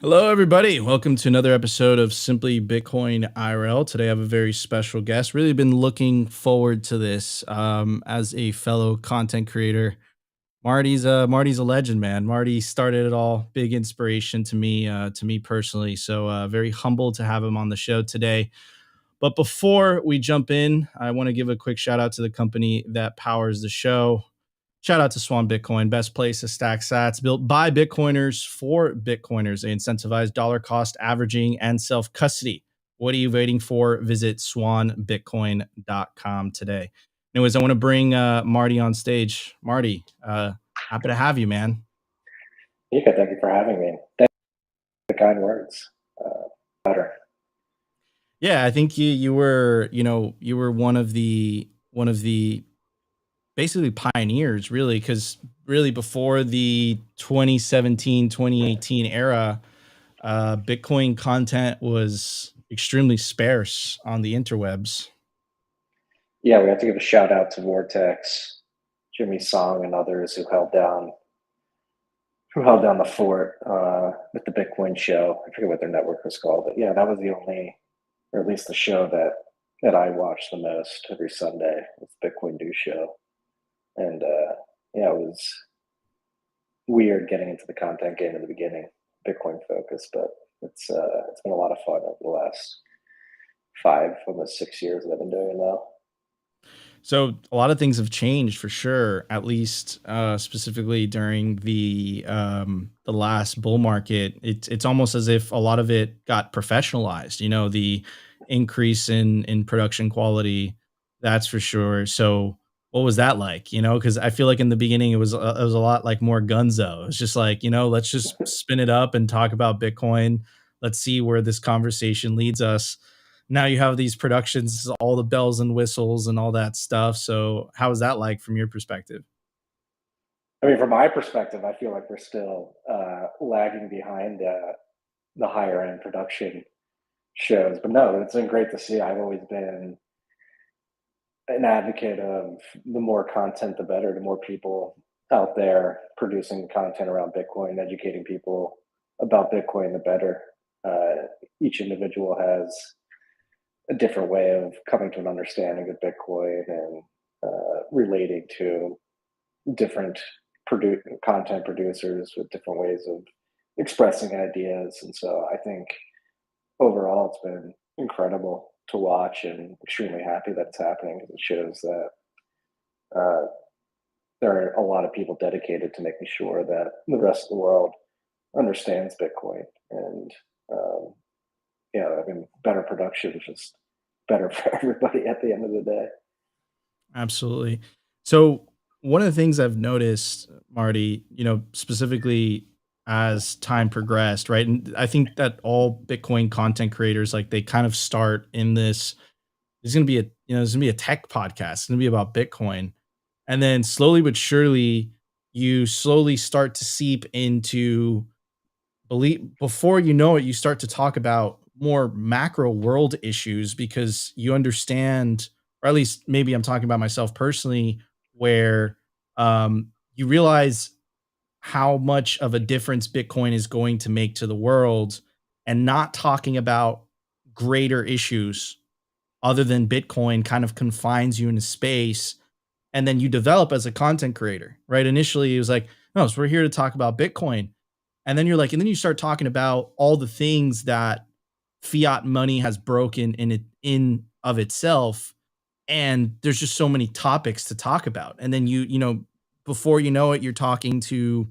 Hello, everybody. Welcome to another episode of Simply Bitcoin IRL. Today, I have a very special guest. Really been looking forward to this as a fellow content creator. Marty's a legend, man. Marty started it all. Big inspiration to me personally. So very humbled to have him on the show today. But before we jump in, I want to give a quick shout out to the company that powers the show. Shout out to Swan Bitcoin, best place to stack sats, built by Bitcoiners for Bitcoiners. They incentivize dollar cost averaging and self custody. What are you waiting for? Visit swanbitcoin.com today. Anyways, I want to bring Marty on stage. Marty, happy to have you, man. Nico, thank you for having me. Thank you for the kind words. Better. Yeah, I think you were one of the basically pioneers, really, because really before the 2017-2018 era, Bitcoin content was extremely sparse on the interwebs. Yeah, we have to give a shout out to Vortex, Jimmy Song, and others who held down the fort with the Bitcoin show. I forget what their network was called, but yeah, that was the only, or at least the show that I watched the most every Sunday. Was the Bitcoin News show, and yeah, it was weird getting into the content game in the beginning, Bitcoin focus, but it's been a lot of fun over the last 5, almost 6 years that I've been doing it now. So a lot of things have changed for sure, at least specifically during the last bull market. It's almost as if a lot of it got professionalized. You know, the increase in production quality, that's for sure. So what was that like? You know, because I feel like in the beginning it was a lot like more gunzo. It's just like, you know, let's just spin it up and talk about Bitcoin. Let's see where this conversation leads us. Now you have these productions, all the bells and whistles and all that stuff. So how is that like from your perspective? I mean, from my perspective, I feel like we're still lagging behind the higher end production shows. But no, it's been great to see. I've always been an advocate of the more content, the better. The more people out there producing content around Bitcoin, educating people about Bitcoin, the better. Each individual has a different way of coming to an understanding of Bitcoin and relating to different content producers with different ways of expressing ideas. And so I think overall it's been incredible to watch and extremely happy that it's happening because it shows that uh, there are a lot of people dedicated to making sure that the rest of the world understands Bitcoin. And yeah, I mean, better production is just better for everybody at the end of the day. Absolutely. So one of the things I've noticed, Marty, you know, specifically as time progressed, right? And I think that all Bitcoin content creators, like they kind of start in this, there's gonna be there's gonna be a tech podcast, it's gonna be about Bitcoin. And then slowly but surely, you slowly start to seep into believe before you know it, you start to talk about more macro world issues because you understand, or at least maybe I'm talking about myself personally, where you realize how much of a difference Bitcoin is going to make to the world and not talking about greater issues other than Bitcoin kind of confines you into space and then you develop as a content creator, right? Initially, it was like, no, so we're here to talk about Bitcoin. And then you're like, and then you start talking about all the things that fiat money has broken in of itself. And there's just so many topics to talk about. And then before you know it, you're talking to,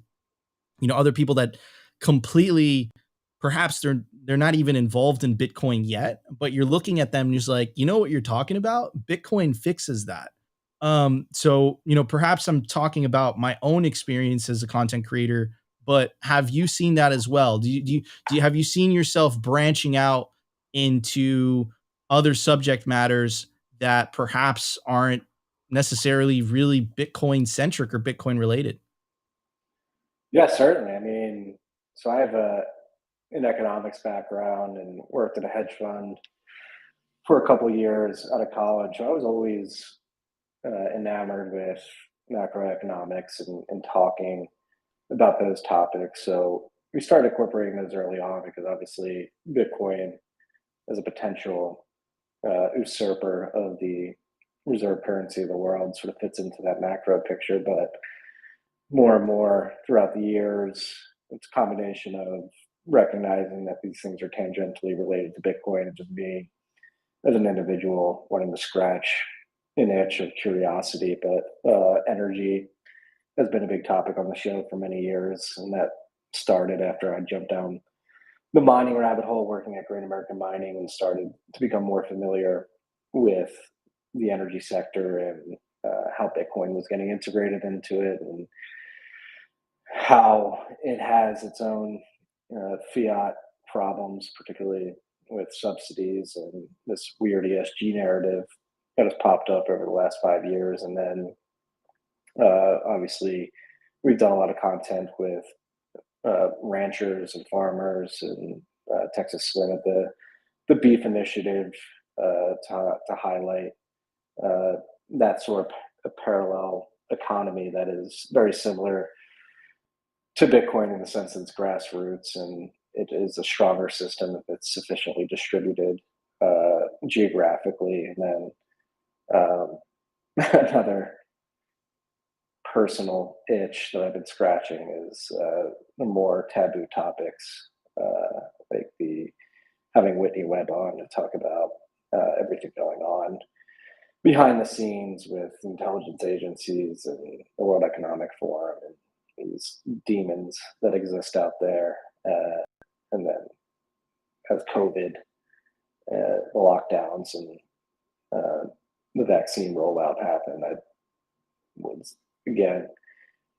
other people that completely perhaps they're not even involved in Bitcoin yet, but you're looking at them and you're just like, you know what you're talking about? Bitcoin fixes that. So perhaps I'm talking about my own experience as a content creator, but have you seen that as well? Have you seen yourself branching out into other subject matters that perhaps aren't necessarily really Bitcoin centric or Bitcoin related? Yeah, certainly. I mean, so I have an economics background and worked at a hedge fund for a couple of years out of college. So I was always enamored with macroeconomics and talking about those topics. So we started incorporating those early on because obviously Bitcoin as a potential usurper of the reserve currency of the world sort of fits into that macro picture. But more and more throughout the years, it's a combination of recognizing that these things are tangentially related to Bitcoin and just being, as an individual, wanting to scratch an itch of curiosity. But energy has been a big topic on the show for many years, and that started after I jumped down the mining rabbit hole working at Great American Mining and started to become more familiar with the energy sector and how Bitcoin was getting integrated into it and how it has its own fiat problems, particularly with subsidies and this weird ESG narrative that has popped up over the last 5 years. And then obviously, we've done a lot of content with ranchers and farmers and Texas Slim at the beef initiative to highlight uh, that sort of a parallel economy that is very similar to Bitcoin in the sense that it's grassroots and it is a stronger system if it's sufficiently distributed geographically. And then another personal itch that I've been scratching is the more taboo topics, like the having Whitney Webb on to talk about everything going on behind the scenes with intelligence agencies and the World Economic Forum and these demons that exist out there. And then as COVID, the lockdowns, and the vaccine rollout happened, I was again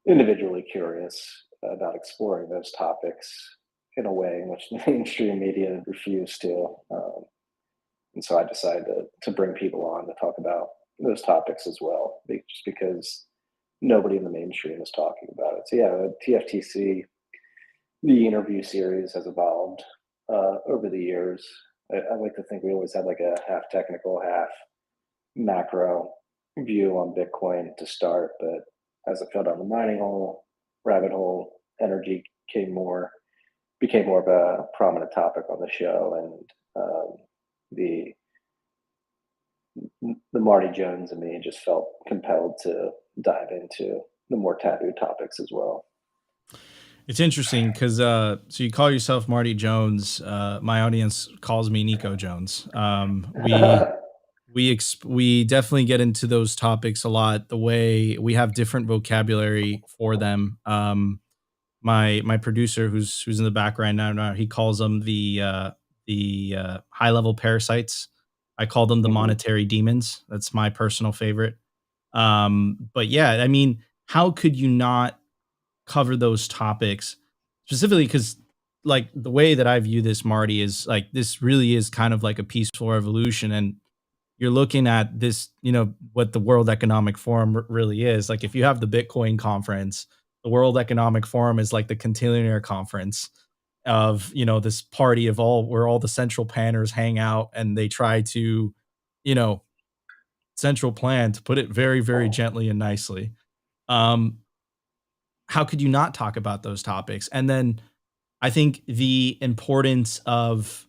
individually curious about exploring those topics in a way in which the mainstream media refused to. And so I decided to bring people on to talk about those topics as well, just because nobody in the mainstream is talking about it. So yeah, the TFTC, the interview series has evolved over the years. I like to think we always had like a half technical, half macro view on Bitcoin to start, but as I fell down the mining hole, rabbit hole, energy became more of a prominent topic on the show, and the the Marty Jones in me just felt compelled to dive into the more taboo topics as well. It's interesting because so you call yourself Marty Jones. My audience calls me Nico Jones. We definitely get into those topics a lot. The way we have different vocabulary for them. My producer, who's in the background now, he calls them the high level parasites. I call them the Mhm. monetary demons. That's my personal favorite. But yeah, I mean, how could you not cover those topics specifically? Because like the way that I view this, Marty, is like this really is kind of like a peaceful revolution, and you're looking at this, what the World Economic Forum really is. Like if you have the Bitcoin conference, the World Economic Forum is like the Contillionaire conference of, this party of all where all the central planners hang out and they try to, you know, central plan, to put it very, very gently and nicely. Um, how could you not talk about those topics? And then I think the importance of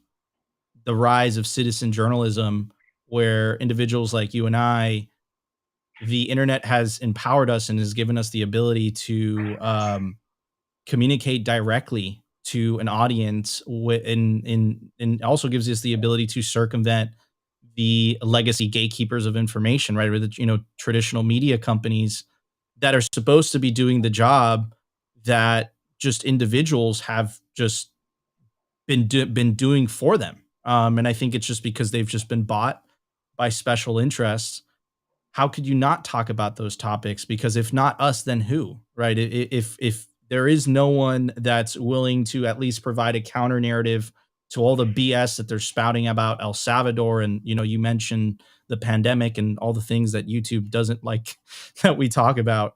the rise of citizen journalism, where individuals like you and I, the internet has empowered us and has given us the ability to communicate directly to an audience, and also gives us the ability to circumvent the legacy gatekeepers of information, right? Or the traditional media companies that are supposed to be doing the job that just individuals have just been doing for them. And I think it's just because they've just been bought by special interests. How could you not talk about those topics? Because if not us, then who, right? If there is no one that's willing to at least provide a counter narrative to all the BS that they're spouting about El Salvador, and you mentioned the pandemic and all the things that YouTube doesn't like that we talk about.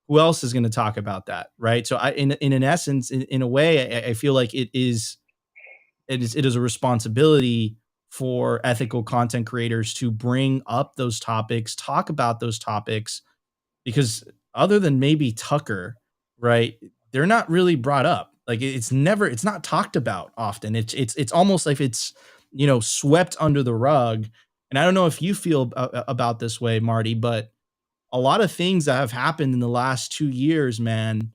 Who else is going to talk about that, right? So, in an essence, in a way, I feel like it is a responsibility for ethical content creators to bring up those topics, talk about those topics, because other than maybe Tucker, right, they're not really brought up. Like it's not talked about often. It's almost like it's, swept under the rug. And I don't know if you feel about this way, Marty, but a lot of things that have happened in the last 2 years, man,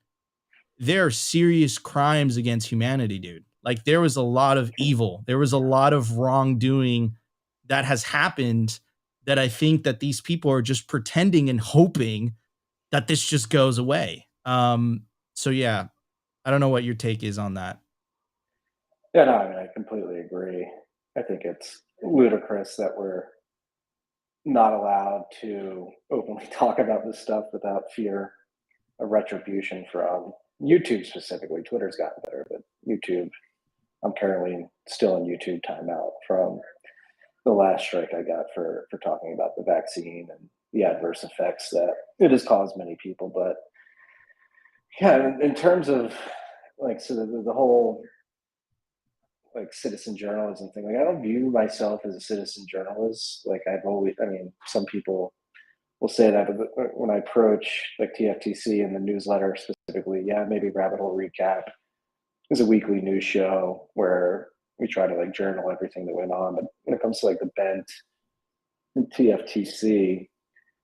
there are serious crimes against humanity, dude. Like there was a lot of evil. There was a lot of wrongdoing that has happened that I think that these people are just pretending and hoping that this just goes away. So yeah, I don't know what your take is on that. Yeah, no, I mean, I completely agree. I think it's ludicrous that we're not allowed to openly talk about this stuff without fear of retribution from YouTube specifically. Twitter's gotten better, but YouTube, I'm currently still in YouTube timeout from the last strike I got for talking about the vaccine and the adverse effects that it has caused many people. But yeah, in terms of like so the whole like citizen journalism thing, like I don't view myself as a citizen journalist. Like I've always, I mean, some people will say that, but when I approach like TFTC and the newsletter specifically, yeah, maybe Rabbit Hole Recap is a weekly news show where we try to like journal everything that went on. But when it comes to like the Bent and TFTC,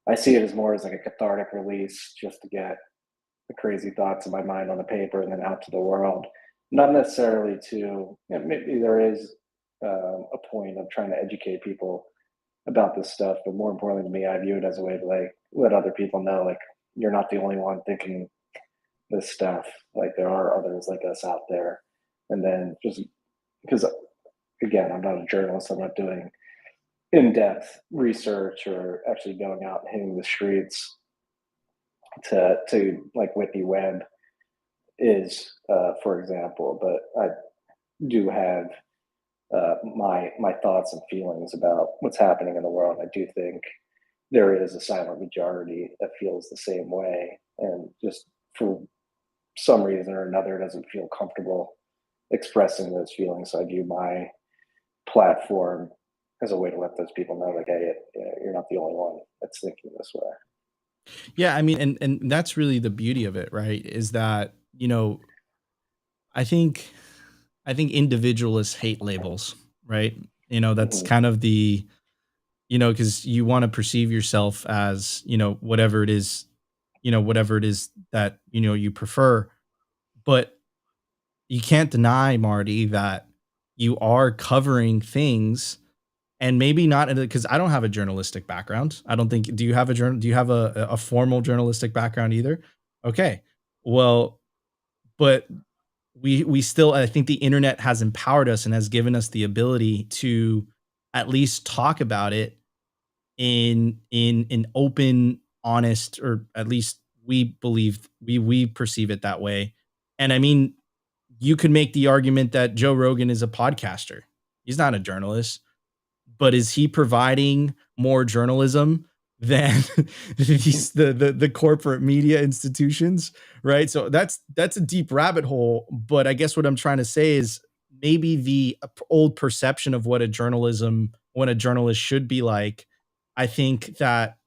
I see it as more as like a cathartic release just to get the crazy thoughts in my mind on the paper and then out to the world. Not necessarily to, maybe there is a point of trying to educate people about this stuff, but more importantly to me, I view it as a way to like let other people know, like, you're not the only one thinking this stuff. Like, there are others like us out there. And then just because, again, I'm not a journalist, I'm not doing in depth research or actually going out and hitting the streets to like Whitney Webb is, for example. But I do have my thoughts and feelings about what's happening in the world. I do think there is a silent majority that feels the same way, and just for some reason or another doesn't feel comfortable expressing those feelings. So I view my platform as a way to let those people know, like, hey, you're not the only one that's thinking this way. Yeah, I mean, and that's really the beauty of it, right? Is that, I think individualists hate labels, right? That's Hmm. kind of the, because you want to perceive yourself as, whatever it is that, you prefer. But you can't deny, Marty, that you are covering things and maybe not because I don't have a journalistic background. I don't think, do you have a formal journalistic background either? Okay. Well, but we still, I think the internet has empowered us and has given us the ability to at least talk about it in an open, honest, or at least we perceive it that way. And I mean, you could make the argument that Joe Rogan is a podcaster. He's not a journalist, but is he providing more journalism than the corporate media institutions, right? So that's a deep rabbit hole. But I guess what I'm trying to say is maybe the old perception of what a journalist should be like. I think that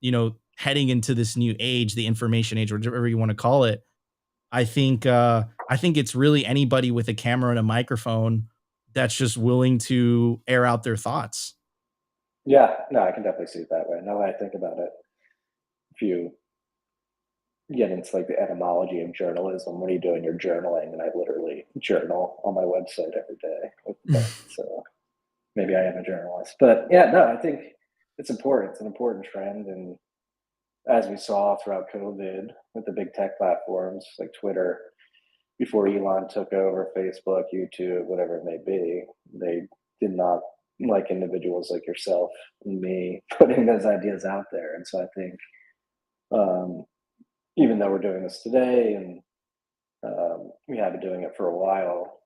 heading into this new age, the information age, whatever you want to call it, I think it's really anybody with a camera and a microphone that's just willing to air out their thoughts. Yeah, no, I can definitely see it that way. Now that I think about it, if you get into like the etymology of journalism, what are you doing? You're journaling, and I literally journal on my website every day with the pen. So maybe I am a journalist. But yeah, no, I think it's important. It's an important trend. And as we saw throughout COVID with the big tech platforms like Twitter, before Elon took over Facebook, YouTube, whatever it may be, they did not like individuals like yourself and me putting those ideas out there. And so I think um, even though we're doing this today and we have been doing it for a while,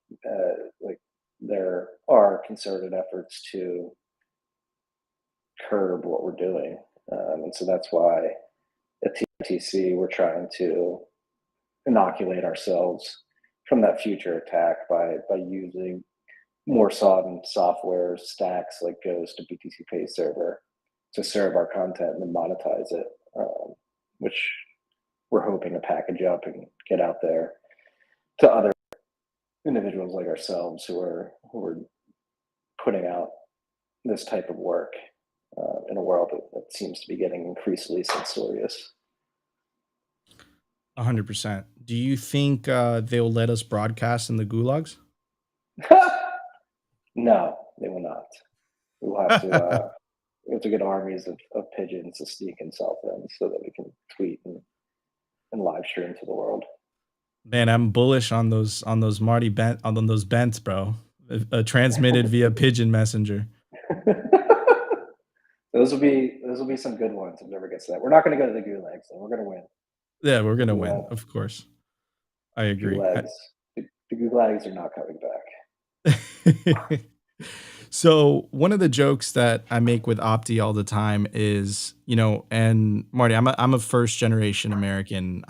like there are concerted efforts to curb what we're doing. And so that's why at TTC we're trying to inoculate ourselves from that future attack by using more solvent software stacks like Ghost to BTC Pay Server to serve our content and then monetize it, which we're hoping to package up and get out there to other individuals like ourselves who are putting out this type of work in a world that seems to be getting increasingly censorious. 100%. Do you think they'll let us broadcast in the gulags? No, they will not. We'll have to we have to get armies of pigeons to sneak and sell them so that we can tweet and live stream to the world. Man, I'm bullish on those Marty Bent on those Bents, bro. Transmitted via pigeon messenger. Those will be some good ones if it ever gets to that. We're not going to go to the gulags, though. We're going to win. Yeah, we're The gonna win, gulag, of course. I agree. gulags, the gulags are not coming back. So one of the jokes that I make with Opti all the time is, and Marty, I'm a first generation American.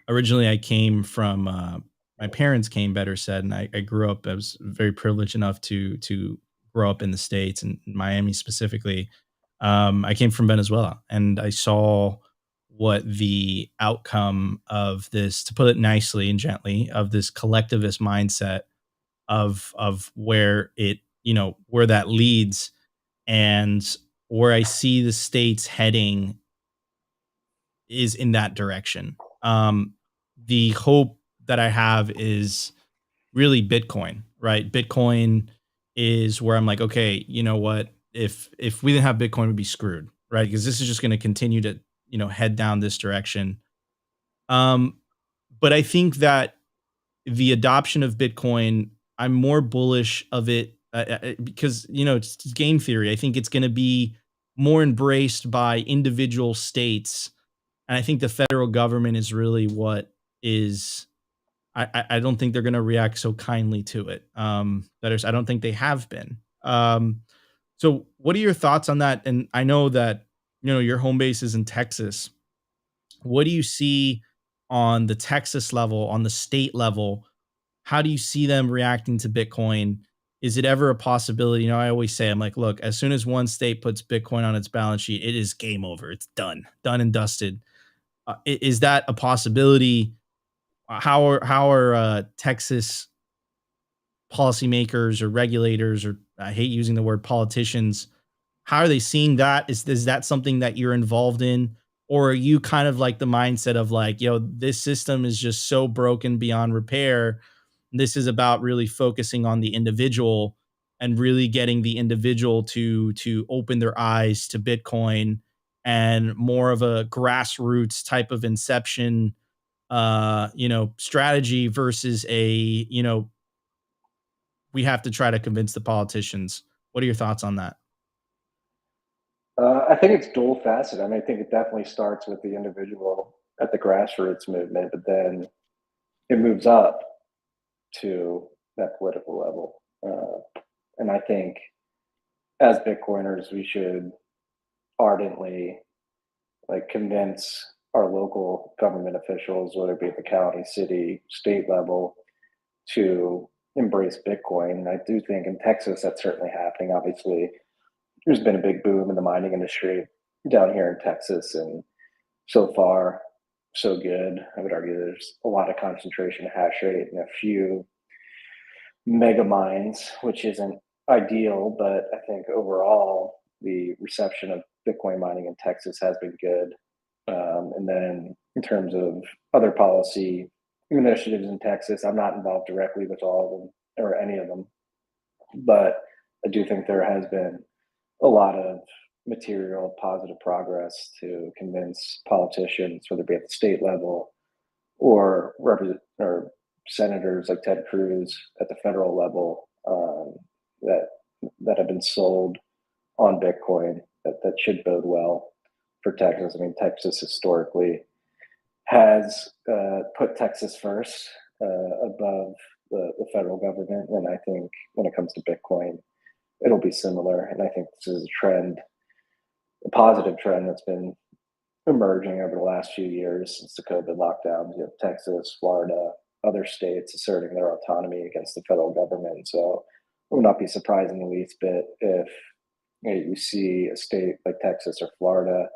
Originally I came from my parents came, better said, and I grew up. I was very privileged enough to grow up in the States and Miami specifically. I came from Venezuela, and I saw what the outcome of this, to put it nicely and gently, of this collectivist mindset of where it, where that leads, and where I see the states heading is in that direction. The hope that I have is really Bitcoin, right? Bitcoin is where I'm like, okay, you know what? If we didn't have Bitcoin, we'd be screwed, right? Because this is just going to continue to, head down this direction. Um, but I think that the adoption of Bitcoin, I'm more bullish of it because it's game theory. I think it's going to be more embraced by individual states, and I think the federal government is really what is. I don't think they're going to react so kindly to it. That is, I don't think they have been. So, what are your thoughts on that? And I know that your home base is in Texas. What do you see on the Texas level, on the state level? How do you see them reacting to Bitcoin? Is it ever a possibility? I always say, I'm like, look, as soon as one state puts Bitcoin on its balance sheet, it is game over. It's done and dusted. Is that a possibility? How are Texas policymakers or regulators, or I hate using the word politicians, how are they seeing that? Is that something that you're involved in? Or are you kind of like the mindset of like, this system is just so broken beyond repair. This is about really focusing on the individual and really getting the individual to open their eyes to Bitcoin, and more of a grassroots type of inception strategy versus a, we have to try to convince the politicians. What are your thoughts on that? I think it's dual faceted. I mean, I think it definitely starts with the individual at the grassroots movement, but then it moves up to that political level. And I think as Bitcoiners, we should ardently like convince our local government officials, whether it be at the county, city, state level, to embrace Bitcoin. And I do think in Texas that's certainly happening. Obviously, there's been a big boom in the mining industry down here in Texas, and so far, so good. I would argue there's a lot of concentration of hash rate and a few mega mines, which isn't ideal, but I think overall the reception of Bitcoin mining in Texas has been good. And then in terms of other policy initiatives in Texas, I'm not involved directly with all of them or any of them, but I do think there has been a lot of material positive progress to convince politicians, whether it be at the state level or represent or senators like Ted Cruz at the federal level, that have been sold on Bitcoin, that should bode well for Texas. I mean, Texas historically has put Texas first above the federal government, and I think when it comes to Bitcoin, it'll be similar. And I think this is a trend, a positive trend that's been emerging over the last few years since the COVID lockdowns. You have Texas, Florida, other states asserting their autonomy against the federal government. So it would not be surprising the least bit if you see a state like Texas or Florida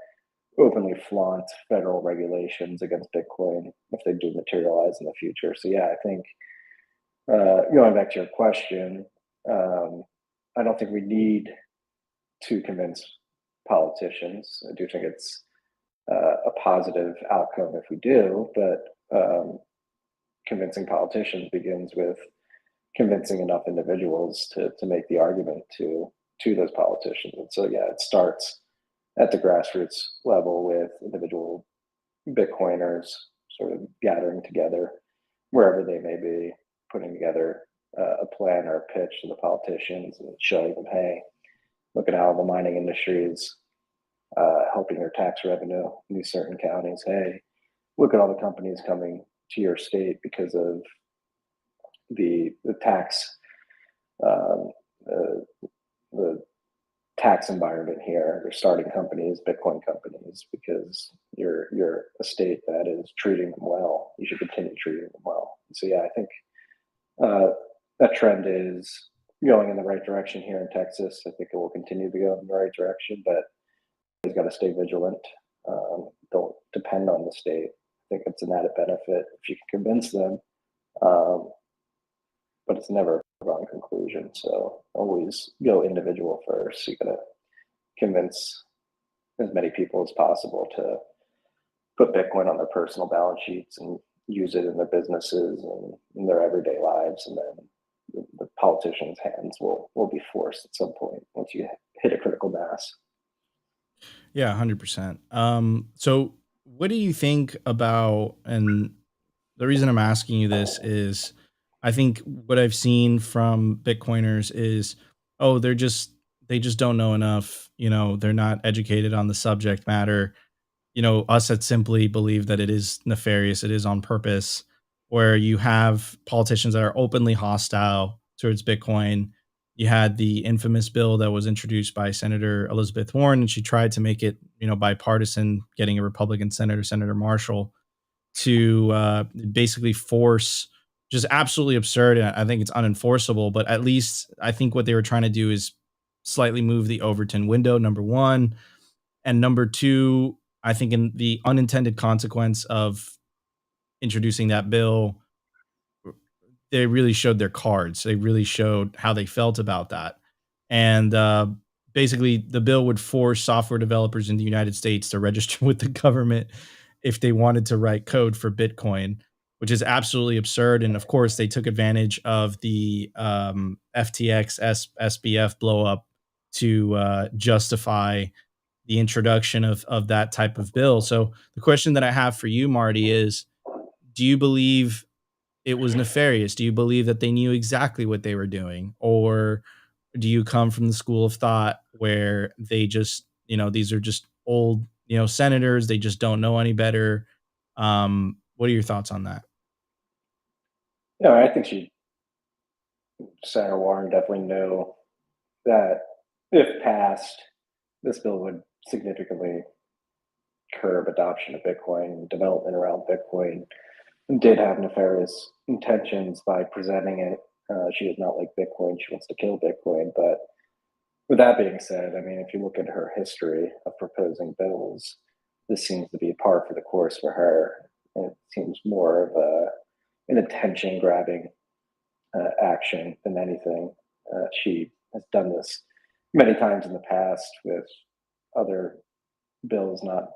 openly flaunt federal regulations against Bitcoin if they do materialize in the future. So yeah, I think going back to your question, um, I don't think we need to convince politicians. I do think it's a positive outcome if we do, but convincing politicians begins with convincing enough individuals to make the argument to those politicians. And so yeah, it starts at the grassroots level with individual Bitcoiners sort of gathering together wherever they may be, putting together a plan or a pitch to the politicians and showing them, hey, look at how the mining industry is helping your tax revenue in these certain counties. Hey, look at all the companies coming to your state because of the tax um, uh, the tax environment here. They're starting companies, Bitcoin companies, because you're a state that is treating them well. You should continue treating them well. So yeah, I think uh, that trend is going in the right direction here in Texas. I think it will continue to go in the right direction, but you've got to stay vigilant. Don't depend on the state. I think it's an added benefit if you can convince them, um, but it's never a wrong conclusion. So always go individual first. You got to convince as many people as possible to put Bitcoin on their personal balance sheets and use it in their businesses and in their everyday lives. And then the politicians' hands will be forced at some point once you hit a critical mass. Yeah, 100%. So what do you think about, and the reason I'm asking you this is I think what I've seen from Bitcoiners is, oh, they just don't know enough, they're not educated on the subject matter. Us that simply believe that it is nefarious, it is on purpose, where you have politicians that are openly hostile towards Bitcoin. You had the infamous bill that was introduced by Senator Elizabeth Warren, and she tried to make it, bipartisan, getting a Republican senator, Senator Marshall, to basically force, just absolutely absurd. And I think it's unenforceable, but at least I think what they were trying to do is slightly move the Overton window, number one. And number two, I think in the unintended consequence of introducing that bill, they really showed their cards. They really showed how they felt about that. And basically, the bill would force software developers in the United States to register with the government if they wanted to write code for Bitcoin, which is absolutely absurd. And of course, they took advantage of the FTX SBF blow up to justify the introduction of that type of bill. So the question that I have for you, Marty, is, do you believe it was nefarious? Do you believe that they knew exactly what they were doing? Or do you come from the school of thought where they just, these are just old, senators, they just don't know any better? What are your thoughts on that? Yeah, I think Senator Warren definitely knew that if passed, this bill would significantly curb adoption of Bitcoin, development around Bitcoin, and did have nefarious intentions by presenting it. She does not like Bitcoin. She wants to kill Bitcoin. But with that being said, I mean, if you look at her history of proposing bills, this seems to be par for the course for her. And it seems more of an attention grabbing action than anything. She has done this many times in the past with other bills not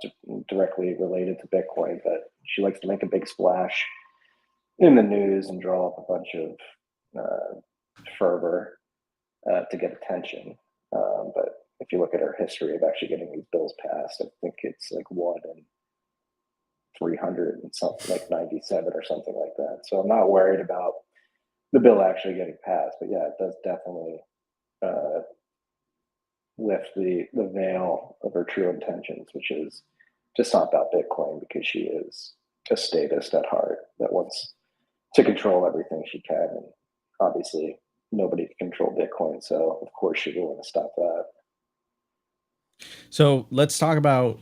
directly related to Bitcoin, but she likes to make a big splash in the news and draw up a bunch of fervor to get attention. But if you look at her history of actually getting these bills passed, I think it's like one in 300 and something, like 97 or something like that. So I'm not worried about the bill actually getting passed. But yeah, it does definitely uh, lift the veil of her true intentions, which is to stomp out Bitcoin because she is a statist at heart that wants to control everything she can. And obviously, nobody can control Bitcoin. So, of course, she will want to stop that. So let's talk about,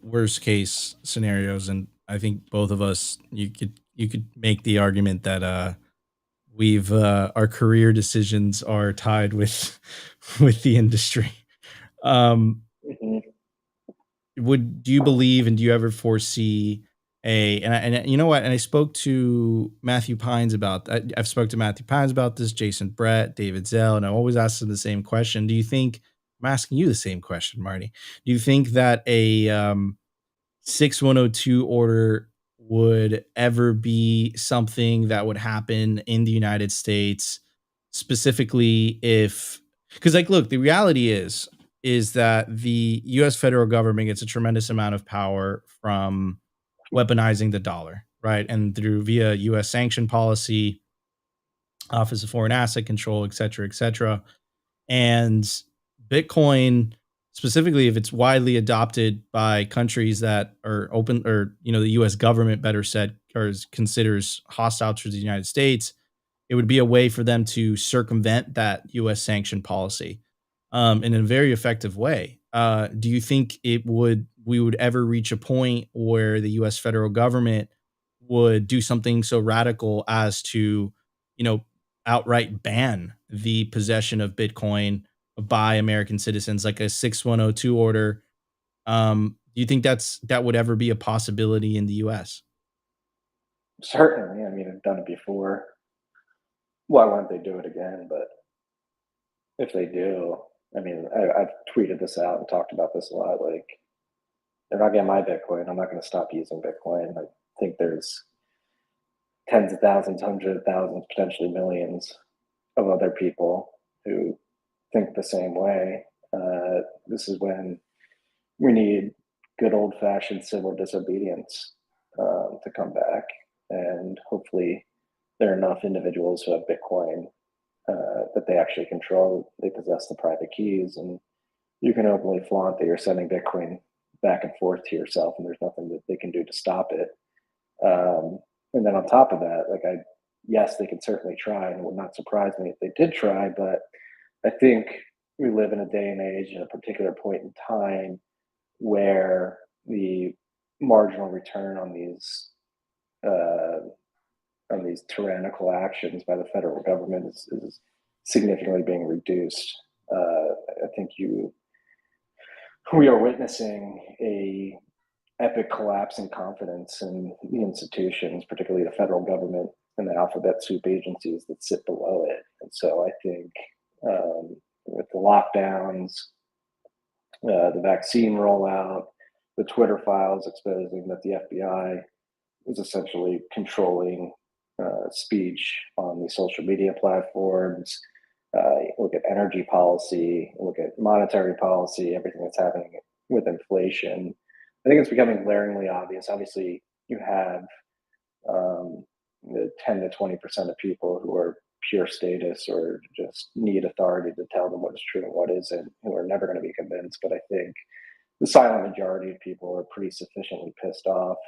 worst case scenarios. And I think both of us, you could make the argument that we've our career decisions are tied with with the industry. Um, Mhm. would do you believe and do you ever foresee you know what? And I spoke to Matthew Pines about I've spoke to Matthew Pines about this, Jason Brett, David Zell, and I always ask them the same question. Do you think I'm asking you the same question, Marty? Do you think that a 6102 order would ever be something that would happen in the United States, specifically if, because like look, the reality is that the US federal government gets a tremendous amount of power from weaponizing the dollar, right? And through via US sanction policy, Office of Foreign Asset Control, et cetera, et cetera. And Bitcoin, specifically, if it's widely adopted by countries that are open, or the U.S. government, better said, or considers hostile to the United States, it would be a way for them to circumvent that U.S. sanction policy in a very effective way. Do you think we would ever reach a point where the U.S. federal government would do something so radical as to, you know, outright ban the possession of Bitcoin by American citizens, like a 6102 order? Do you think that would ever be a possibility in the US? Certainly, I mean, I've done it before. Why wouldn't they do it again? But if they do, I mean, I've tweeted this out and talked about this a lot. Like, they're not getting my Bitcoin. I'm not going to stop using Bitcoin. I think there's tens of thousands, hundreds of thousands, potentially millions of other people who think the same way. This is when we need good old fashioned civil disobedience to come back. And hopefully, there are enough individuals who have Bitcoin that they actually control. They possess the private keys, and you can openly flaunt that you're sending Bitcoin back and forth to yourself, and there's nothing that they can do to stop it. And then on top of that, yes, they can certainly try, and it would not surprise me if they did try. But I think we live in a day and age, in a particular point in time, where the marginal return uh, on these tyrannical actions by the federal government is significantly being reduced. I think we are witnessing a epic collapse in confidence in the institutions, particularly the federal government and the alphabet soup agencies that sit below it. And so I think with the lockdowns, the vaccine rollout, the Twitter files exposing that the FBI was essentially controlling speech on the social media platforms. Look at energy policy, look at monetary policy, everything that's happening with inflation. I think it's becoming glaringly obvious. Obviously, you have the 10 to 20% of people who are pure status or just need authority to tell them what is true and what isn't, who are never going to be convinced. But I think the silent majority of people are pretty sufficiently pissed off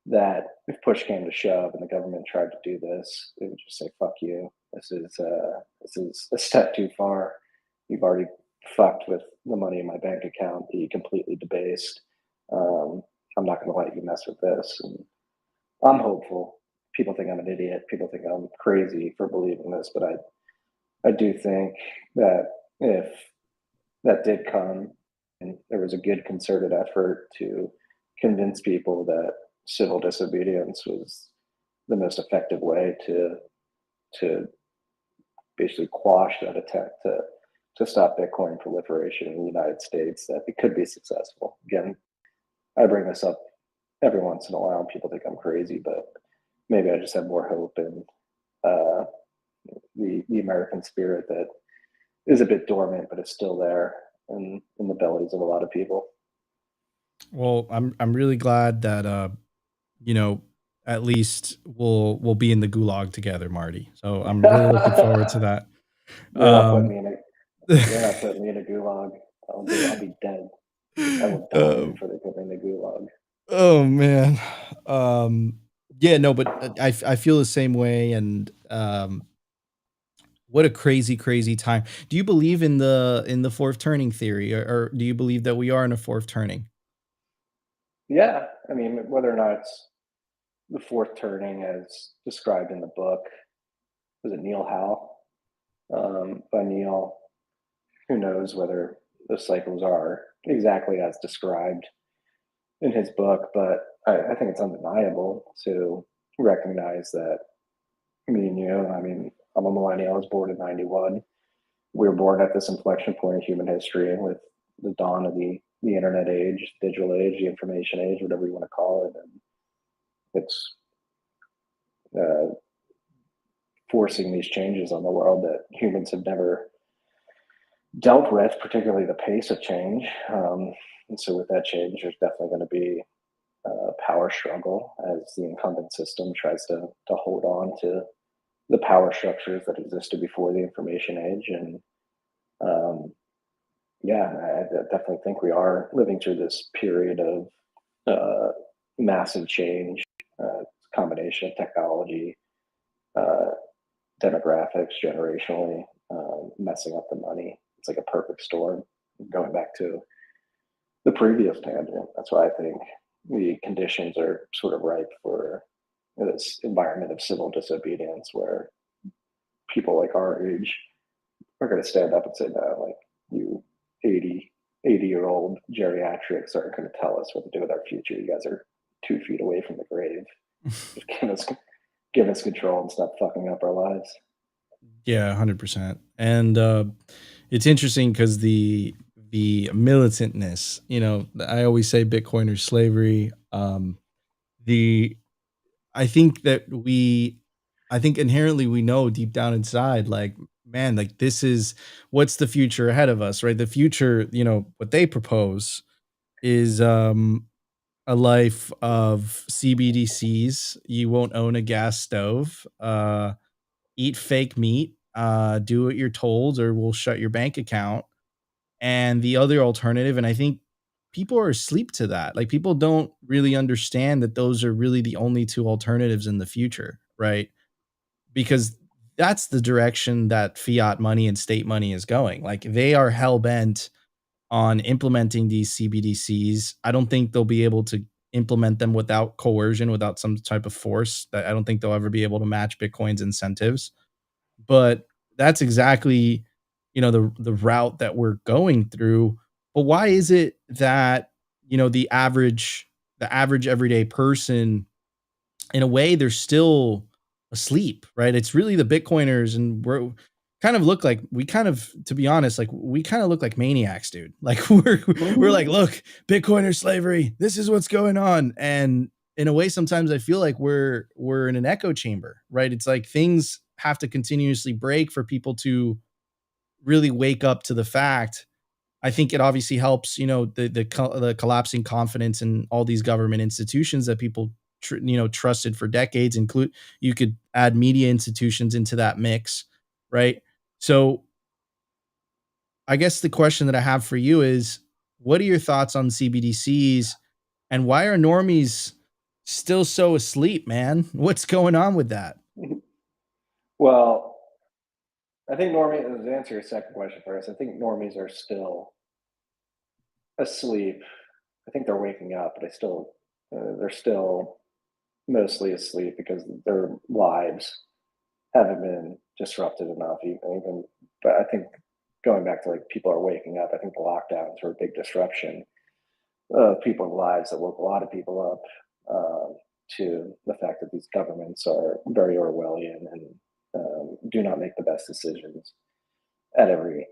that if push came to shove and the government tried to do this, they would just say "fuck you." This is a step too far. You've already fucked with the money in my bank account that you completely debased. Um, I'm not going to let you mess with this. And I'm hopeful. People think I'm an idiot. People think I'm crazy for believing this, but I do think that if that did come and there was a good concerted effort to convince people that civil disobedience was the most effective way to basically quash that attempt to stop Bitcoin proliferation in the United States, that it could be successful. Again, I bring this up every once in a while and people think I'm crazy, but maybe I just have more hope in uh, the American spirit that is a bit dormant, but it's still there in the bellies of a lot of people. Well, I'm really glad that you know, at least we'll be in the gulag together, Marty. So I'm really looking forward to that. You're not putting Um, me in a you're not putting me in a gulag. I'll be dead. I will die uh, before they put me in the gulag. oh man. Um, yeah, no, but I feel the same way, and what a crazy, crazy time. Do you believe in the fourth turning theory, or do you believe that we are in a fourth turning? Yeah, I mean, whether or not it's the fourth turning as described in the book, was it Neil Howe by Neil? Who knows whether the cycles are exactly as described? in his book, but I think it's undeniable to recognize that me and you, I mean, I'm a millennial, I was born in 91. We were born at this inflection point in human history with the dawn of the internet age, digital age, the information age, whatever you want to call it. And it's uh, forcing these changes on the world that humans have never dealt with, particularly the pace of change. And so, with that change, there's definitely going to be a power struggle as the incumbent system tries to hold on to the power structures that existed before the information age. And um, yeah, I definitely think we are living through this period of massive change, combination of technology, uh, demographics, generationally, messing up the money. It's like a perfect storm. Going back to the previous tangent, that's why I think the conditions are sort of ripe for this environment of civil disobedience where people like our age are going to stand up and say, no, like you 80 year old geriatrics aren't going to tell us what to do with our future. You guys are 2 feet away from the grave. Just give us control and stop fucking up our lives. Yeah, 100%. And it's interesting because the militantness, I always say Bitcoin or slavery. The I think that I think inherently we know deep down inside, like, man, like this is what's the future ahead of us, right? The future, what they propose is a life of CBDCs. You won't own a gas stove. Eat fake meat. Do what you're told, or we'll shut your bank account. And the other alternative, and I think people are asleep to that. Like people don't really understand that those are really the only two alternatives in the future, right? Because that's the direction that fiat money and state money is going. Like they are hell bent on implementing these CBDCs. I don't think they'll be able to implement them without coercion, without some type of force. That I don't think they'll ever be able to match Bitcoin's incentives. But that's exactly, the route that we're going through. But why is it that, the average everyday person, in a way, they're still asleep, right? It's really the Bitcoiners, and we kind of, to be honest, like we kind of look like maniacs, dude. Like we're like, look, Bitcoiner slavery, this is what's going on. And in a way, sometimes I feel like we're in an echo chamber, right? It's like things have to continuously break for people to really wake up to the fact. I think it obviously helps, the collapsing confidence in all these government institutions that people trusted for decades. Include You could add media institutions into that mix, right? So I guess the question that I have for you is, what are your thoughts on CBDCs, and why are normies still so asleep, man? What's going on with that? Well, I think normies, to answer your second question first, I think normies are still asleep. I think they're waking up, but they're still mostly asleep because their lives haven't been disrupted enough. But I think going back to like people are waking up. I think the lockdowns were a big disruption of people's lives that woke a lot of people up to the fact that these governments are very Orwellian and do not make the best decisions at every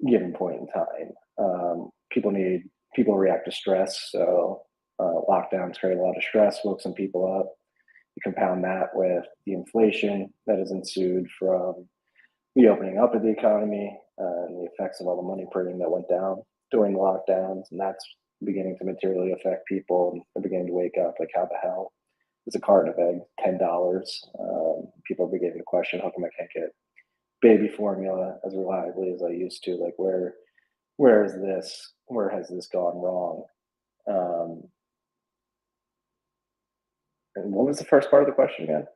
given point in time. People react to stress, so lockdowns create a lot of stress, woke some people up. You compound that with the inflation that has ensued from the opening up of the economy and the effects of all the money printing that went down during the lockdowns, and that's beginning to materially affect people. And they're beginning to wake up, like, how the hell is a carton of eggs $10? People are beginning to question, how come I can't get baby formula as reliably as I used to? Like, where is this? Where has this gone wrong? Um, and what was the first part of the question again?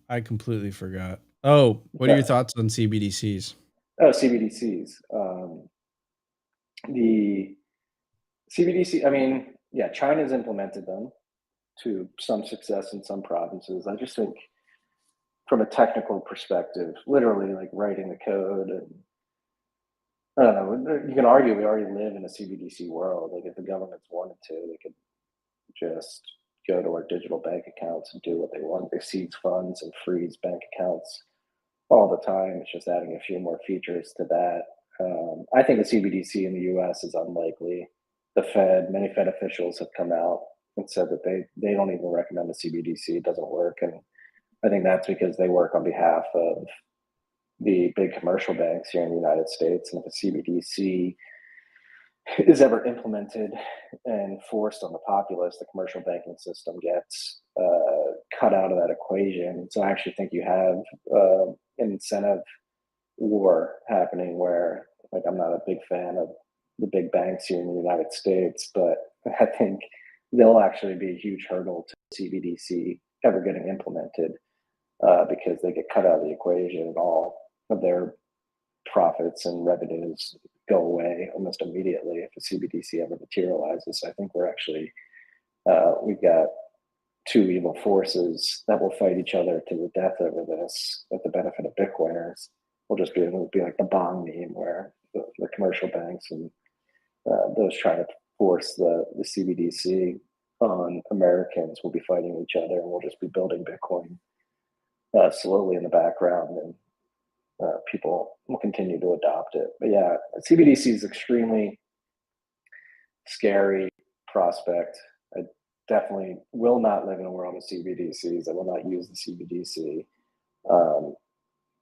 I completely forgot. Oh, what are your Okay. thoughts on CBDCs? Oh, CBDCs. The CBDC, I mean, yeah, China's implemented them to some success in some provinces. I just think from a technical perspective, literally like writing the code and I don't know. You can argue we already live in a CBDC world. Like if the governments wanted to, they could just go to our digital bank accounts and do what they want. They seize funds and freeze bank accounts all the time. It's just adding a few more features to that. I think the CBDC in the U.S. is unlikely. The Fed, many Fed officials have come out and said that they don't even recommend the CBDC. It doesn't work, and I think that's because they work on behalf of the big commercial banks here in the United States. And if the CBDC is ever implemented and forced on the populace, the commercial banking system gets cut out of that equation. So I actually think you have an incentive war happening where, like, I'm not a big fan of the big banks here in the United States, but I think they'll actually be a huge hurdle to CBDC ever getting implemented because they get cut out of the equation and all of their profits and revenues go away almost immediately if the CBDC ever materializes. So I think we've got two evil forces that will fight each other to the death over this with the benefit of Bitcoiners. It'll be like the bong meme where the commercial banks and those trying to force the CBDC on Americans will be fighting each other, and we'll just be building Bitcoin slowly in the background, and people will continue to adopt it. But yeah, CBDC is extremely scary prospect. I definitely will not live in a world of CBDCs. I will not use the CBDC,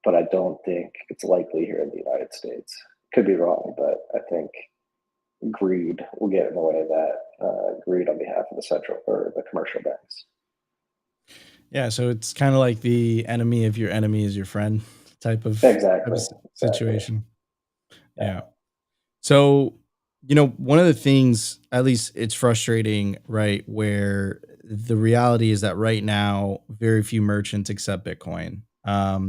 but I don't think it's likely here in the United States. Could be wrong, but I think greed will get in the way of that. Greed on behalf of the central or the commercial banks. Yeah, so it's kind of like the enemy of your enemy is your friend type Exactly. of Exactly. situation. Yeah. Yeah. So, one of the things, at least it's frustrating, right? Where the reality is that right now, very few merchants accept Bitcoin.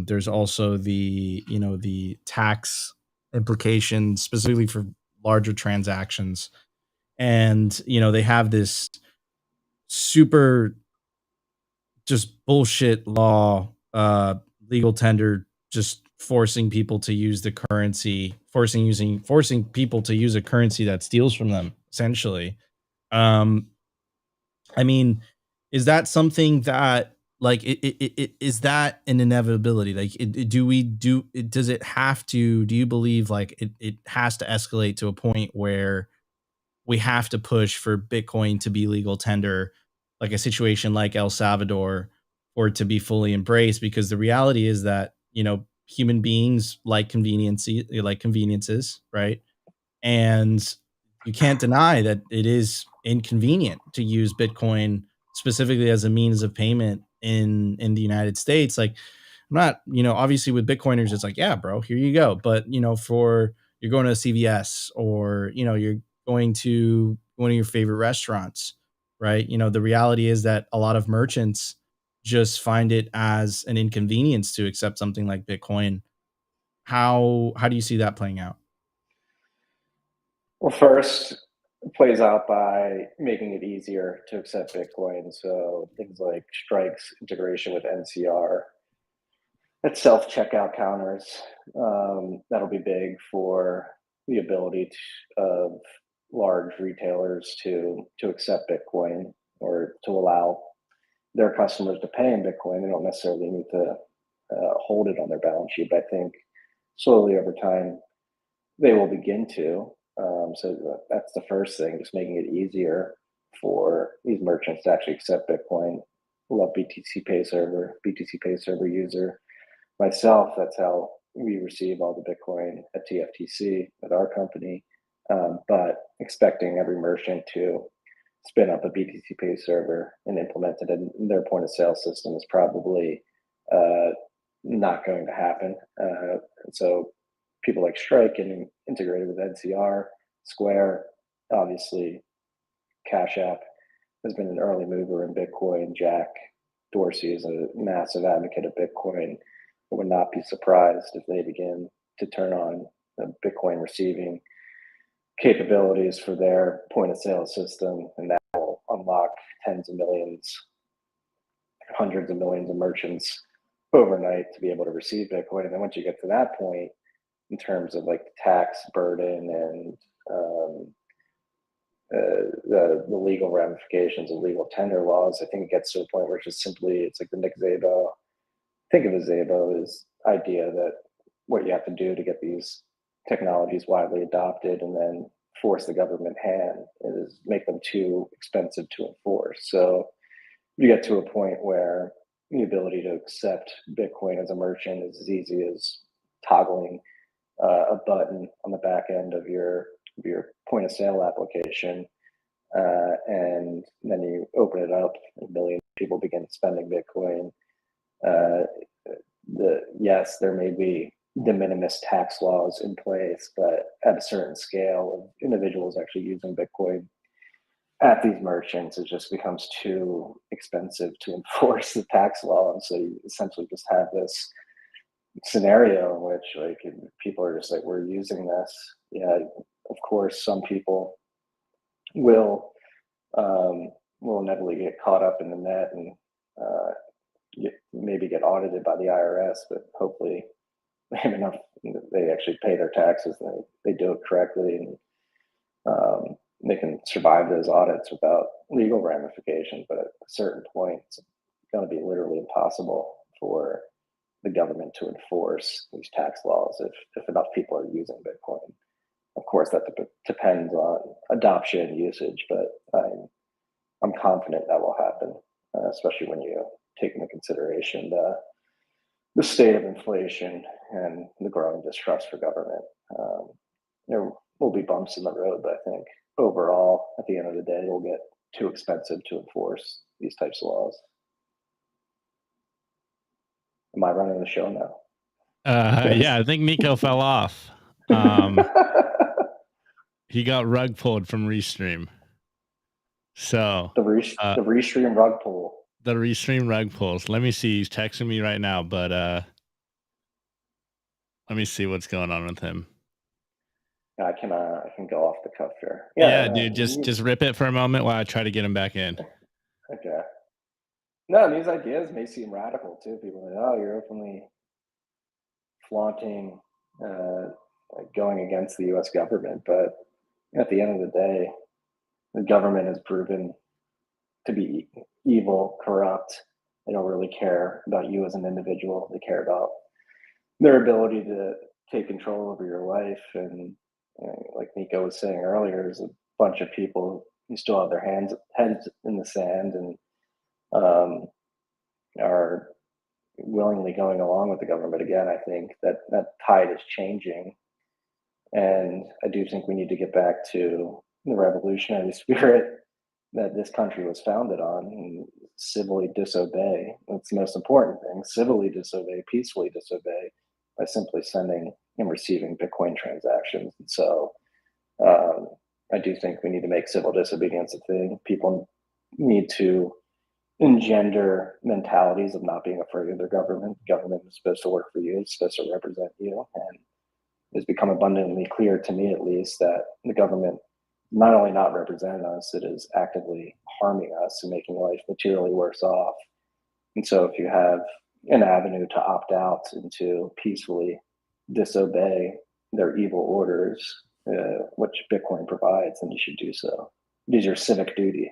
There's also the tax implications, specifically for larger transactions. And, they have this super just bullshit law, legal tender, just forcing people to use the currency, forcing people to use a currency that steals from them, essentially. Um, I mean, is that something that, like, is that an inevitability? Like, does it have to? Do you believe like it has to escalate to a point where we have to push for Bitcoin to be legal tender, like a situation like El Salvador, for it to be fully embraced? Because the reality is that, human beings like conveniences, right? And you can't deny that it is inconvenient to use Bitcoin specifically as a means of payment in the United States. Like, I'm not, obviously with Bitcoiners, it's like, yeah, bro, here you go. But, for you're going to CVS, or, you're going to one of your favorite restaurants, right? The reality is that a lot of merchants just find it as an inconvenience to accept something like Bitcoin. How do you see that playing out? Well, first, it plays out by making it easier to accept Bitcoin. So things like Strike's integration with NCR, it's self checkout counters. That'll be big for the ability of large retailers to accept Bitcoin or to allow their customers to pay in Bitcoin. They don't necessarily need to hold it on their balance sheet, but I think slowly over time they will begin to. So that's the first thing, just making it easier for these merchants to actually accept Bitcoin. Love BTC Pay Server, BTC Pay Server user myself. That's how we receive all the Bitcoin at TFTC at our company. But expecting every merchant to spin up a BTC Pay server and implement it in their point of sale system is probably uh, not going to happen. So people like Strike getting integrated with NCR, Square, obviously Cash App has been an early mover in Bitcoin. Jack Dorsey is a massive advocate of Bitcoin. I would not be surprised if they begin to turn on Bitcoin receiving capabilities for their point of sale system, and that will unlock tens of millions, hundreds of millions of merchants overnight to be able to receive Bitcoin. And then once you get to that point, in terms of like tax burden and the legal ramifications of legal tender laws. I think it gets to a point where it's just simply, it's like the Nick Szabo, think of as Szabo's idea that what you have to do to get these technologies widely adopted and then force the government hand is make them too expensive to enforce. So you get to a point where the ability to accept Bitcoin as a merchant is as easy as toggling a button on the back end of your point of sale application, and then you open it up, a million people begin spending Bitcoin. Uh, yes, there may be de minimis tax laws in place, but at a certain scale of individuals actually using Bitcoin at these merchants, it just becomes too expensive to enforce the tax law. And so you essentially just have this scenario in which like people are just like, we're using this. Yeah, of course, some people will will inevitably get caught up in the net and maybe get audited by the IRS, but hopefully they have enough, they actually pay their taxes and they do it correctly, and they can survive those audits without legal ramifications. But at a certain point, it's going to be literally impossible for the government to enforce these tax laws if enough people are using Bitcoin. Of course, that depends on adoption and usage, but I'm confident that will happen, especially when you take into consideration the state of inflation and the growing distrust for government. There will be bumps in the road, but I think overall, at the end of the day, it will get too expensive to enforce these types of laws. Am I running the show now? Yeah, I think Nico fell off. He got rug pulled from Restream. So the Restream rug pull. The Restream rug pulls. Let me see. He's texting me right now, but let me see what's going on with him. I can go off the cuff here. Yeah, dude, just rip it for a moment while I try to get him back in. Okay. No, these ideas may seem radical too. People are like, oh, you're openly flaunting going against the U.S. government, but at the end of the day, the government has proven to be evil, corrupt. They don't really care about you as an individual. They care about their ability to take control over your life. And like Nico was saying earlier, there's a bunch of people who still have their heads in the sand and are willingly going along with the government. Again, I think that tide is changing, and I do think we need to get back to the revolutionary spirit that this country was founded on, and civilly disobey. That's the most important thing. Civilly disobey, peacefully disobey, by simply sending and receiving Bitcoin transactions. And so I do think we need to make civil disobedience a thing. People need to engender mentalities of not being afraid of their government. Government is supposed to work for you, it's supposed to represent you. And it's become abundantly clear to me, at least, that the government not only not representing us, it is actively harming us and making life materially worse off. And so if you have an avenue to opt out and to peacefully disobey their evil orders, which Bitcoin provides, then you should do so. It is your civic duty.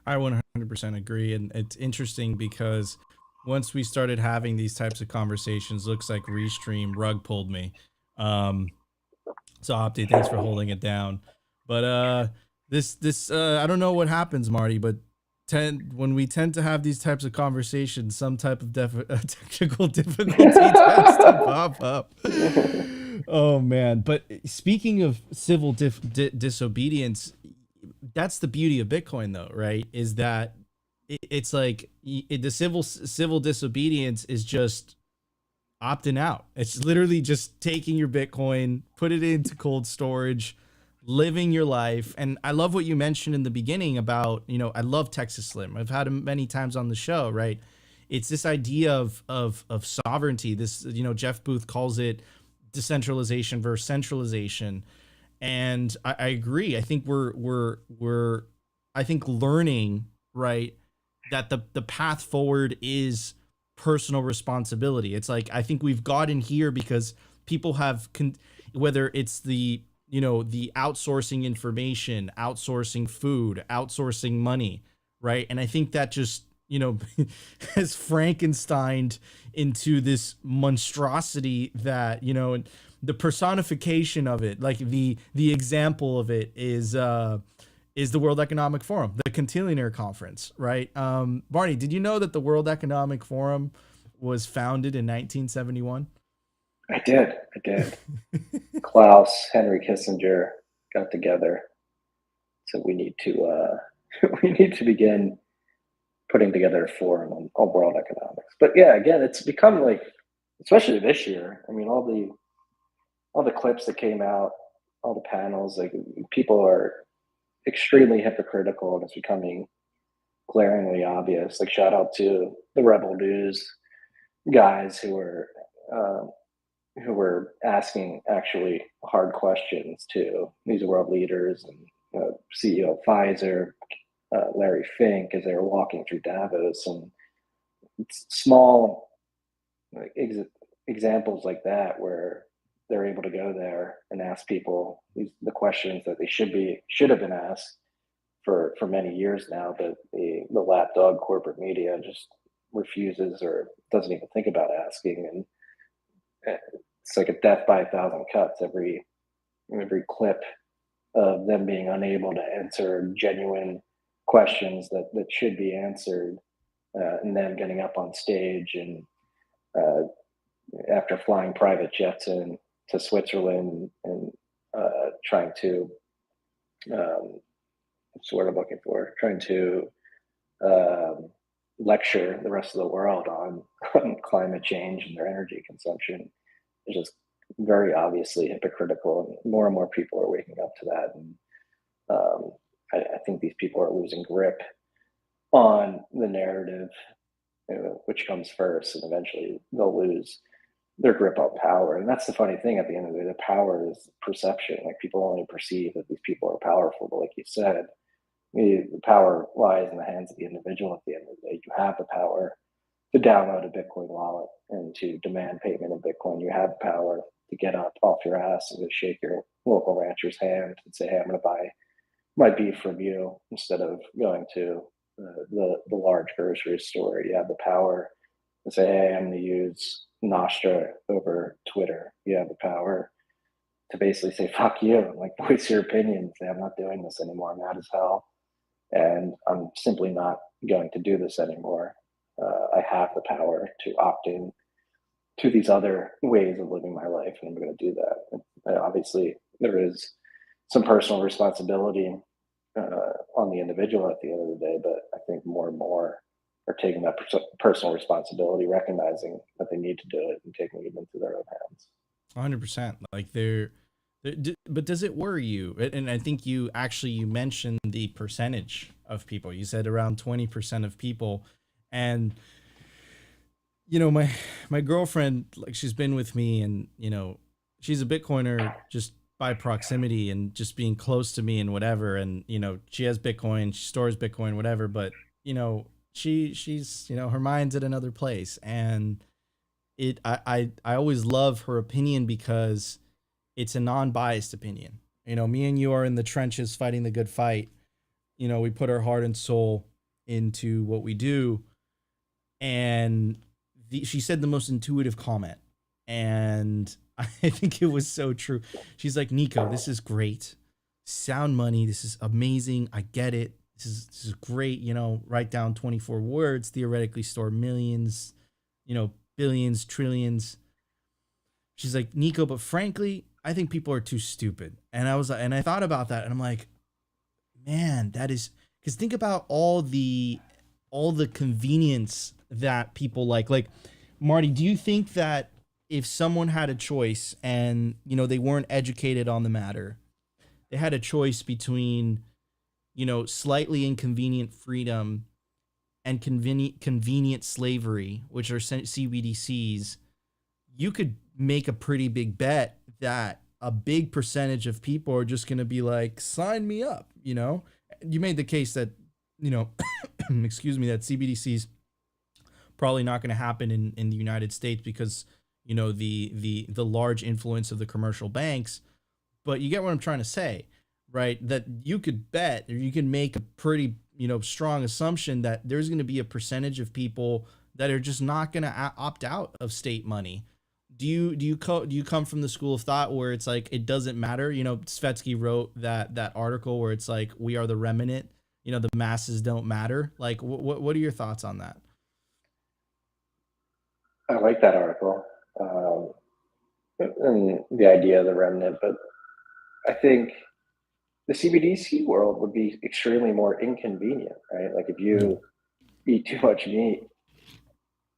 I 100% agree. And it's interesting because once we started having these types of conversations, looks like Restream rug pulled me. So Opti, thanks for holding it down. But this I don't know what happens, Marty, but when we tend to have these types of conversations, some type of technical difficulty tends to pop up. Oh man! But speaking of civil disobedience, that's the beauty of Bitcoin, though, right? Is that it's like the civil disobedience is just opting out. It's literally just taking your Bitcoin, put it into cold storage, living your life. And I love what you mentioned in the beginning about, I love Texas Slim. I've had him many times on the show, right? It's this idea of sovereignty. This, Jeff Booth calls it decentralization versus centralization. And I agree. I think we're I think learning, right, that the path forward is personal responsibility. It's like, I think we've gotten here because people have whether it's the, the outsourcing information, outsourcing food, outsourcing money, right? And I think that just, has Frankensteined into this monstrosity that, and the personification of it, like the example of it is the World Economic Forum, the Cantillionaire Conference, right? Barney, did you know that the World Economic Forum was founded in 1971? I did. Klaus, Henry Kissinger got together. So we need to we need to begin putting together a forum on world economics. But yeah, again, it's become like, especially this year. I mean, all the clips that came out, all the panels, like people are extremely hypocritical, and it's becoming glaringly obvious. Like shout out to the Rebel News guys who were asking actually hard questions to these world leaders and CEO of Pfizer, Larry Fink, as they were walking through Davos, and small like, examples like that where they're able to go there and ask people the questions that they should have been asked for many years now, but the lapdog corporate media just refuses or doesn't even think about asking, and it's like a death by 1,000 cuts every clip of them being unable to answer genuine questions that should be answered, and them getting up on stage and after flying private jets in to Switzerland and trying to what's the word I'm looking for? Trying to lecture the rest of the world on climate change and their energy consumption is just very obviously hypocritical, and more people are waking up to that. And I think these people are losing grip on the narrative, which comes first, and eventually they'll lose their grip on power. And that's the funny thing. At the end of the day, the power is perception. Like people only perceive that these people are powerful, but like you said, the power lies in the hands of the individual. At the end of the day, you have the power to download a Bitcoin wallet and to demand payment in Bitcoin. You have the power to get up off your ass and to shake your local rancher's hand and say, "Hey, I'm going to buy my beef from you," instead of going to the large grocery store. You have the power to say, "Hey, I'm going to use Nostra over Twitter." You have the power to basically say, "Fuck you," and like voice your opinion. Say, "I'm not doing this anymore. I'm mad as hell, and I'm simply not going to do this anymore." I have the power to opt in to these other ways of living my life, and I'm going to do that. And obviously, there is some personal responsibility on the individual at the end of the day, but I think more and more are taking that personal responsibility, recognizing that they need to do it and taking it into their own hands. 100%. Like but does it worry you? And I think you mentioned the percentage of people. You said around 20% of people. And my girlfriend, like, she's been with me, and she's a Bitcoiner just by proximity and just being close to me and whatever. And she has Bitcoin, she stores Bitcoin, whatever. But she's her mind's at another place, and I always love her opinion because it's a non-biased opinion. Me and you are in the trenches fighting the good fight. We put our heart and soul into what we do. And she said the most intuitive comment, and I think it was so true. She's like, "Nico, this is great. Sound money. This is amazing. I get it. This is great. Write down 24 words, theoretically store millions, billions, trillions." She's like, "Nico, but frankly, I think people are too stupid." And I thought about that, and I'm like, man, that is, because think about all the convenience that people like Marty, do you think that if someone had a choice and they weren't educated on the matter, they had a choice between slightly inconvenient freedom and convenient slavery, which are CBDCs, you could make a pretty big bet that a big percentage of people are just going to be like, "Sign me up." You made the case that excuse me, that CBDCs probably not going to happen in the United States because you know, the large influence of the commercial banks. But you get what I'm trying to say, right? That you could bet, or you can make a pretty, you know, strong assumption that there's going to be a percentage of people that are just not going to opt out of state money. Do you come from the school of thought where it's like it doesn't matter? You know, Svetsky wrote that article where it's like we are the remnant. You know, the masses don't matter. Like, what are your thoughts on that? I like that article, and the idea of the remnant, but I think the CBDC world would be extremely more inconvenient, right? Like if Yeah. you eat too much meat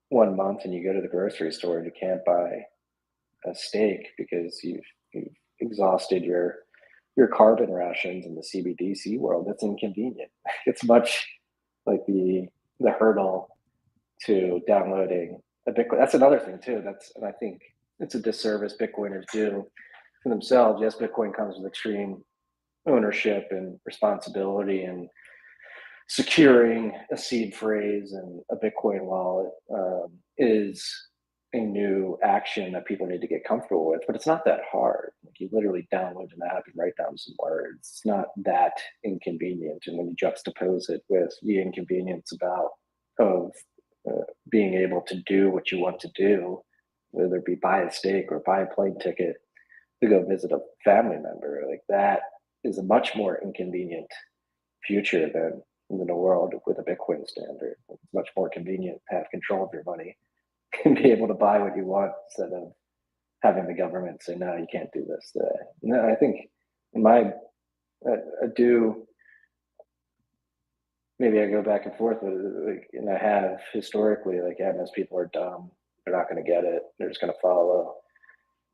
one month and you go to the grocery store and you can't buy a steak because you've exhausted your carbon rations in the CBDC world, that's inconvenient. It's much like the hurdle to downloading a Bitcoin. That's another thing too. And I think it's a disservice Bitcoiners do for themselves. Yes, Bitcoin comes with extreme ownership and responsibility and securing a seed phrase and a Bitcoin wallet is a new action that people need to get comfortable with, but it's not that hard. Like you literally download an app and write down some words. It's not that inconvenient. And when you juxtapose it with the inconvenience of being able to do what you want to do, whether it be buy a steak or buy a plane ticket to go visit a family member, like that is a much more inconvenient future than a world with a Bitcoin standard. It's much more convenient to have control of your money and be able to buy what you want instead of having the government say, no, you can't do this. No, I think in my, I do, maybe I go back and forth with it, like, and I have historically, like, yeah, most people are dumb. They're not going to get it. They're just going to follow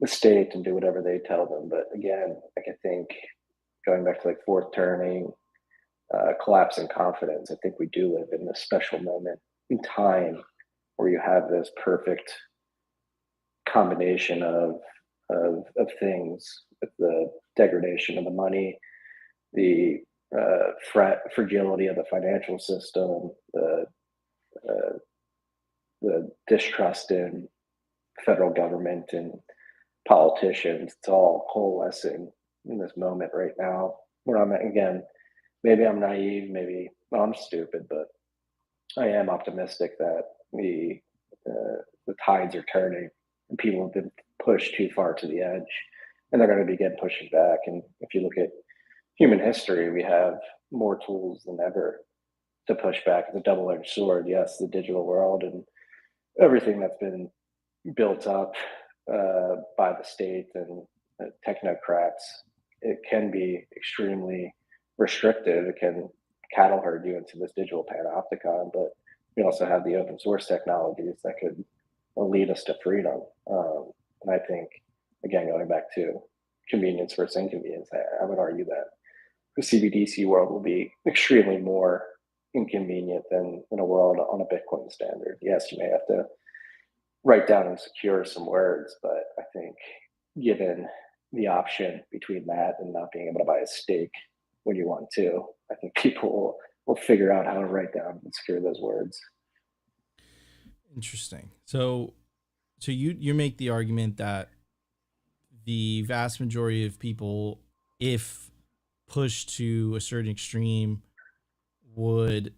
the state and do whatever they tell them. But again, like, I think going back to like fourth turning, collapse in confidence, I think we do live in this special moment in time where you have this perfect combination of things, with the degradation of the money, the fragility of the financial system, uh, the distrust in federal government and politicians. It's all coalescing in this moment right now. Where I'm at, again, maybe I'm naive, maybe I'm stupid, but I am optimistic that the tides are turning and people have been pushed too far to the edge, and they're going to begin pushing back. And if you look at human history, we have more tools than ever to push back. It's a double-edged sword. Yes, the digital world and everything that's been built up by the state and technocrats, it can be extremely restrictive. It can cattle herd you into this digital panopticon, but we also have the open source technologies that could lead us to freedom. And I think, again, going back to convenience versus inconvenience, I would argue that the CBDC world will be extremely more inconvenient than in a world on a Bitcoin standard. Yes, you may have to write down and secure some words, but I think given the option between that and not being able to buy a steak when you want to, I think people will figure out how to write down and secure those words. Interesting. So you make the argument that the vast majority of people, if pushed to a certain extreme, would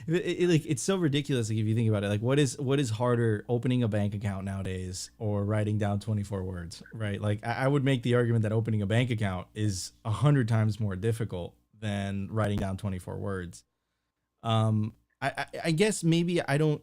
like it's so ridiculous. Like if you think about it, like what is harder, opening a bank account nowadays or writing down 24 words, right? Like I would make the argument that opening a bank account is 100 times more difficult than writing down 24 words. I guess maybe I don't,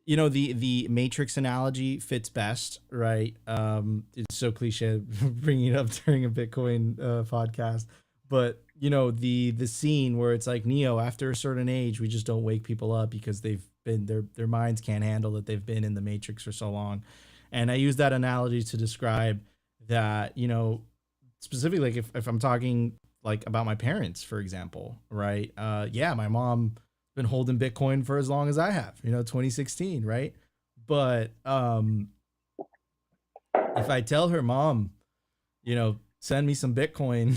you know, the matrix analogy fits best, right? It's so cliche bringing it up during a Bitcoin podcast, but you know, the scene where it's like Neo, after a certain age, we just don't wake people up because they've been, their minds can't handle that they've been in the matrix for so long. And I use that analogy to describe that, you know, specifically, like if I'm talking like about my parents, for example, right? Yeah, my mom been holding Bitcoin for as long as I have, you know, 2016, right? But if I tell her, mom, you know, send me some Bitcoin,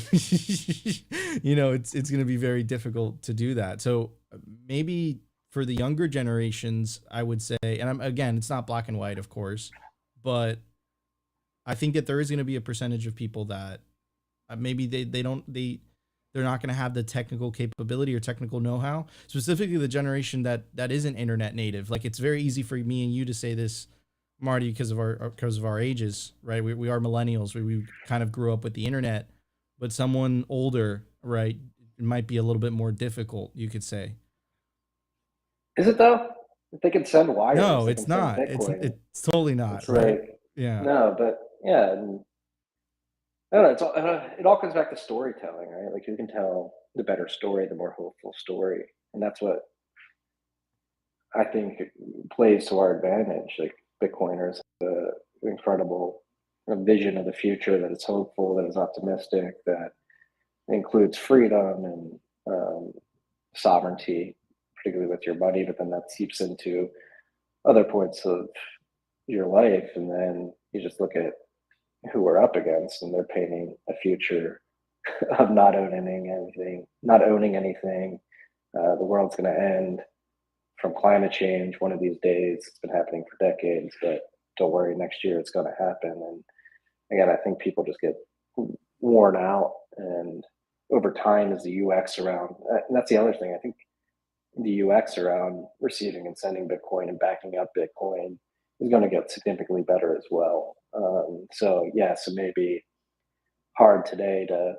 you know, it's going to be very difficult to do that. So maybe for the younger generations, I would say, and again, it's not black and white, of course, but I think that there is going to be a percentage of people that maybe they're not going to have the technical capability or technical know-how, specifically the generation that isn't internet native. Like, it's very easy for me and you to say this, Marty, because of our ages, right? We are millennials. We kind of grew up with the internet, but someone older, right, it might be a little bit more difficult, you could say. Is it though? If they can send wires, No, they it's can send not. Bitcoin. It's totally not, It's right? like, Yeah. no, but yeah, and I don't know. It all comes back to storytelling, right? Like, who can tell the better story, the more hopeful story, and that's what I think plays to our advantage. Like, Bitcoiners, the incredible vision of the future that is hopeful, that is optimistic, that includes freedom and sovereignty, particularly with your money, but then that seeps into other points of your life. And then you just look at who we're up against, and they're painting a future of not owning anything, not owning anything. The world's going to end from climate change one of these days. It's been happening for decades, but don't worry, next year it's going to happen. And again, I think people just get worn out, and over time, as the UX around, and that's the other thing. I think the UX around receiving and sending Bitcoin and backing up Bitcoin is going to get significantly better as well. So yes, it may be hard today to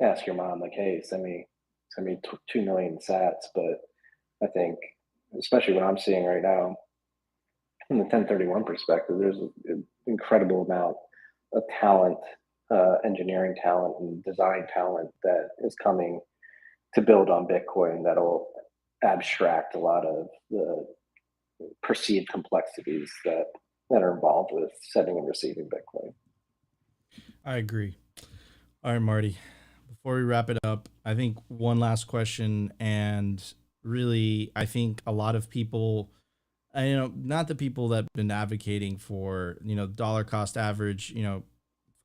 ask your mom, like, hey, send me 2 million sats, but I think, especially what I'm seeing right now from the 1031 perspective, there's an incredible amount of talent, engineering talent and design talent that is coming to build on Bitcoin that'll abstract a lot of the perceived complexities that are involved with sending and receiving Bitcoin. I agree. All right, Marty. Before we wrap it up, I think one last question, and really, I think a lot of people, not the people that have been advocating for, dollar cost average, of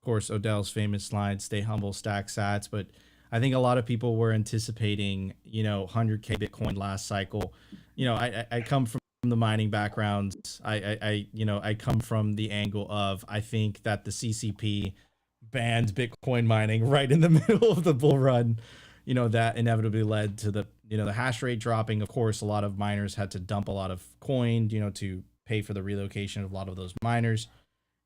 course, Odell's famous line, "Stay humble, stack sats," but I think a lot of people were anticipating, 100K Bitcoin last cycle. I come from the mining background. I come from the angle of, I think that the CCP banned Bitcoin mining right in the middle of the bull run. That inevitably led to the hash rate dropping. Of course, a lot of miners had to dump a lot of coin, to pay for the relocation of a lot of those miners.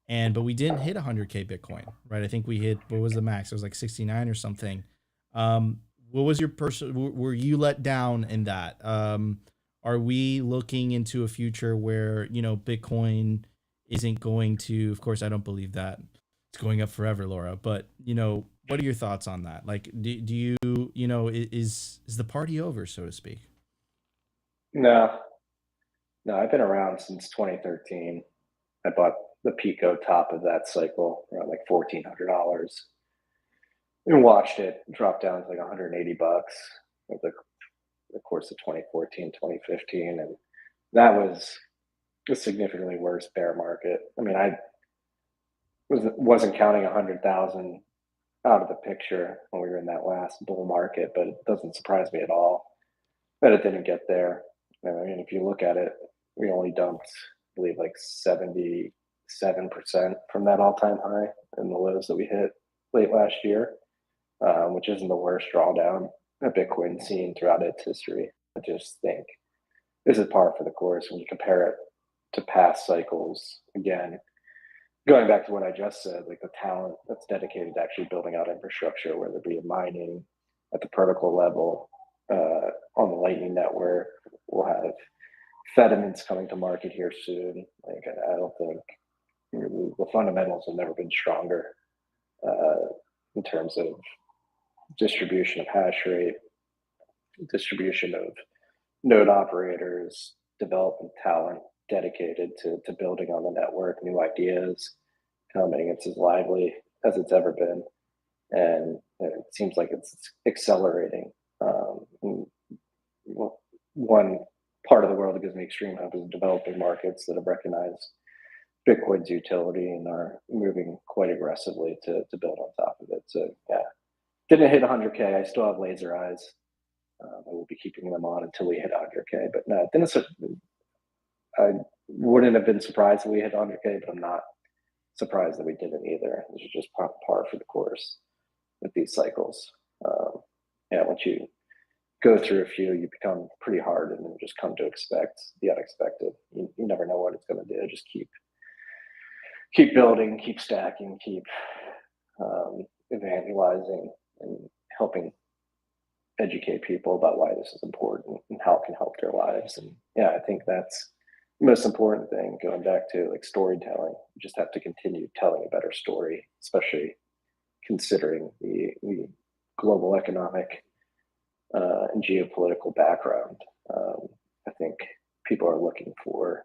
But we didn't hit 100K Bitcoin, right? I think we hit, what was the max? It was like 69 or something. What was your were you let down in that? Are we looking into a future where, Bitcoin isn't going to, of course, I don't believe that it's going up forever, Laura, but, what are your thoughts on that? Like, do you, is the party over, so to speak? No, no, I've been around since 2013. I bought the Pico top of that cycle around like $1,400 and watched it drop down to like $180 over the course of 2014, 2015. And that was a significantly worse bear market. I mean, I wasn't counting 100,000 out of the picture when we were in that last bull market, but it doesn't surprise me at all that it didn't get there. I mean, if you look at it, we only dumped, I believe, like 77% from that all-time high in the lows that we hit late last year, which isn't the worst drawdown that Bitcoin's seen throughout its history. I just think this is par for the course when you compare it to past cycles. Again, going back to what I just said, like the talent that's dedicated to actually building out infrastructure, whether it be in mining at the protocol level, on the Lightning Network, we'll have Fediments coming to market here soon. Like, I don't think the fundamentals have never been stronger in terms of distribution of hash rate, distribution of node operators, development talent dedicated to building on the network, new ideas coming. It's as lively as it's ever been. And it seems like it's accelerating. One part of the world that gives me extreme hope is developing markets that have recognized Bitcoin's utility and are moving quite aggressively to build on top of it. So yeah, didn't hit 100K. I still have laser eyes I will be keeping them on until we hit 100K. But no, then I wouldn't have been surprised if we hit 100K, but I'm not surprised that we didn't either. This is just par for the course with these cycles. Yeah, once you go through a few, you become pretty hard, and then just come to expect the unexpected. You never know what it's going to do. Just keep building, keep stacking, keep evangelizing, and helping educate people about why this is important and how it can help their lives. And yeah, I think that's the most important thing. Going back to like storytelling, you just have to continue telling a better story, especially considering the global economic and geopolitical background. I think people are looking for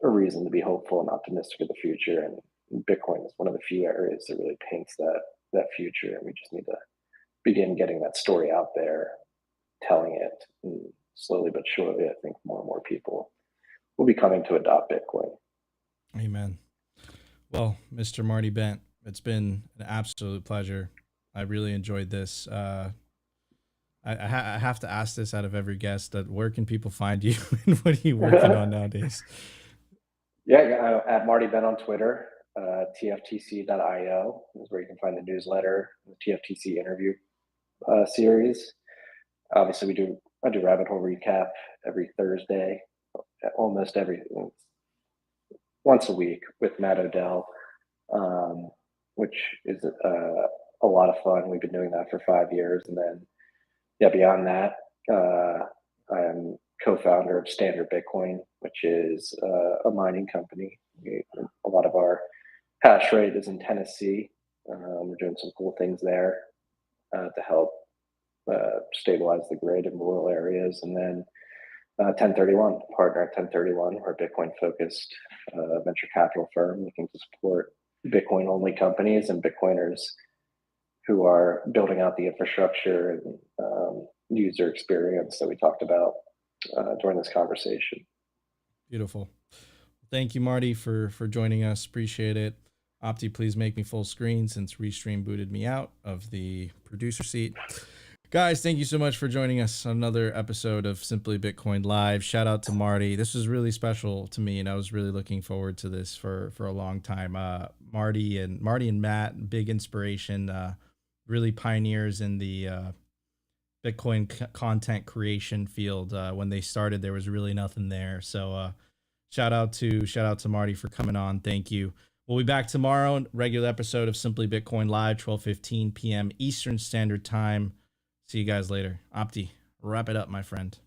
a reason to be hopeful and optimistic for the future, and Bitcoin is one of the few areas that really paints that future. And we just need to begin getting that story out there, telling it, and slowly but surely, I think more and more people will be coming to adopt Bitcoin. Amen. Well, Mr. Marty Bent, it's been an absolute pleasure. I really enjoyed this. I have to ask this out of every guest: that where can people find you and what are you working on nowadays? Yeah, at Marty Bent on Twitter. TFTC.io is where you can find the newsletter, the TFTC interview series. Obviously, I do Rabbit Hole Recap every Thursday, almost once a week with Matt Odell, which is a lot of fun. We've been doing that for 5 years, and then yeah, beyond that, I am co-founder of Standard Bitcoin, which is a mining company. A lot of our hash rate is in Tennessee. We're doing some cool things there to help stabilize the grid in rural areas. And then 1031, partner at 1031, we're a Bitcoin focused venture capital firm looking to support Bitcoin only companies and Bitcoiners who are building out the infrastructure and user experience that we talked about during this conversation. Beautiful. Thank you, Marty, for joining us. Appreciate it. Opti, please make me full screen since Restream booted me out of the producer seat. Guys, thank you so much for joining us on another episode of Simply Bitcoin Live. Shout out to Marty. This was really special to me, and I was really looking forward to this for a long time. Marty and Matt, big inspiration, really pioneers in the Bitcoin content creation field. When they started, there was really nothing there. So shout out to Marty for coming on. Thank you. We'll be back tomorrow, regular episode of Simply Bitcoin Live, 12:15 p.m. Eastern Standard Time. See you guys later. Opti, wrap it up, my friend.